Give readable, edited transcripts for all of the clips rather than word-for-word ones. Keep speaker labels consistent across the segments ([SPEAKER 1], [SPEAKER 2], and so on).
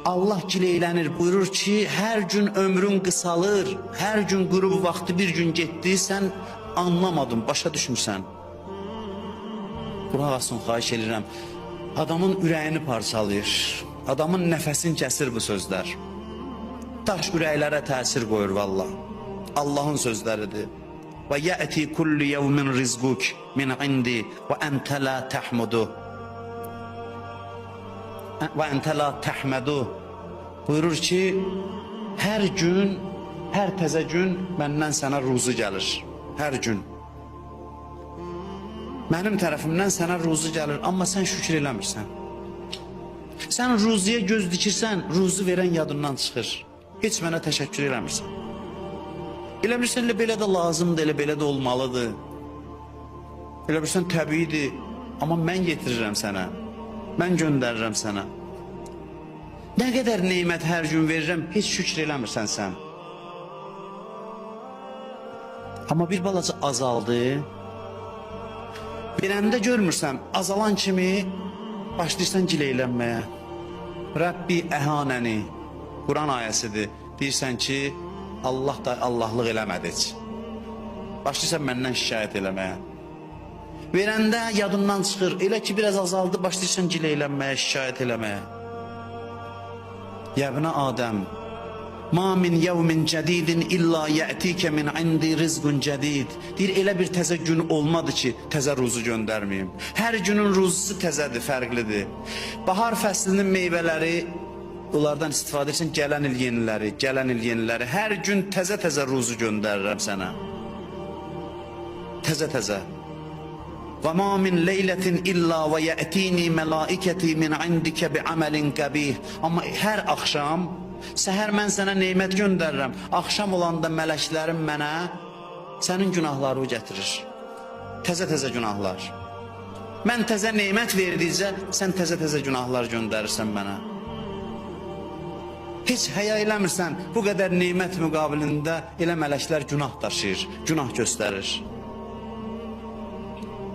[SPEAKER 1] Allah gileylənir, buyurur ki, hər gün ömrün qısalır, hər gün qürub vaxtı bir gün getdi, sən anlamadın, başa düşmürsən. Qulaq asın, xahiş edirəm. Adamın ürəyini parçalayır, adamın nəfəsini kəsir bu sözlər. Daş ürəklərə təsir qoyur valla. Allahın sözləridir. Və yəti kullu yevmin rizquk min indi və entə la təhmudu. Və entə la təhmədu. Buyurur ki, hər gün, hər təzə gün məndən sənə ruzu gəlir. Hər gün. Mənim tərəfimdən sənə ruzu gəlir, amma sən şükür eləmirsən. Sən ruzuya göz dikirsən, ruzu verən yadından çıxır. Heç mənə təşəkkür eləmirsən. Elə bilirsən, elə belə də lazımdır, elə belə də olmalıdır. Elə bilirsən, təbiidir, amma mən getirirəm sənə. Mən göndərirəm sənə. Nə qədər neymət hər gün verirəm, heç şükür eləmirsən sən. Amma bir balaca azaldı. Verəndə görmürsən, azalan kimi başlayırsan gileylənməyə. Rəbbi əhanəni, Quran ayəsidir. Deyirsən ki, Allah da Allahlıq eləmədi heç. Başlayırsan məndən şikayət eləməyə. Verəndə yadından çıxır, elə ki biraz azaldı, başlayırsan gileylənməyə, şikayət eləməyə. Yəbnə Adəm, ma min yevmin cədidin illa yətikə min indi rizqun cədid. Deyir, elə bir təzə gün olmadı ki, təzə ruzu göndərməyim. Hər günün ruzusu təzədir, fərqlidir. Bahar fəslinin meyvələri, onlardan istifadə etsin, gələn il yeniləri. Hər gün təzə-təzə ruzu göndərirəm sənə. Təzə-təzə. Və ma min leylətin illa və yətini mələikəti min indikə bi əməlin qəbih. Amma hər axşam, səhər mən sənə neymət göndərirəm. Axşam olanda mələklərim mənə sənin günahlarını gətirir. Təzə-təzə günahlar. Mən təzə neymət verdikcə, sən təzə-təzə günahlar göndərirsən mənə. Heç həya eləmirsən, bu qədər neymət müqabilində elə mələklər günah daşıyır, günah göstərir.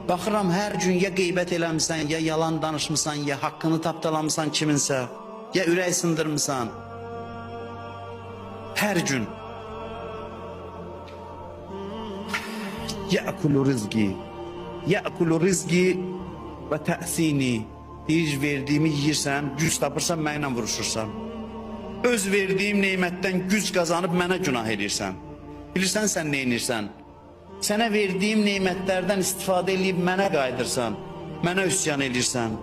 [SPEAKER 1] Baxıram, hər gün ya qeybət eləmirsən, ya yalan danışmısan, ya haqqını tapdalamısan kiminsə, ya ürək sındırmısan. Hər gün. Yəqulu rizqi və təsini. Deyir, verdiyimi yiyirsən, güc tapırsan, mənlə vuruşursan. Öz verdiyim neymətdən güc qazanıb mənə günah edirsən. Bilirsən sən nə edirsən? Sənə verdiyim neymətlərdən istifadə edib mənə qaydırsan, mənə üsyan edirsən.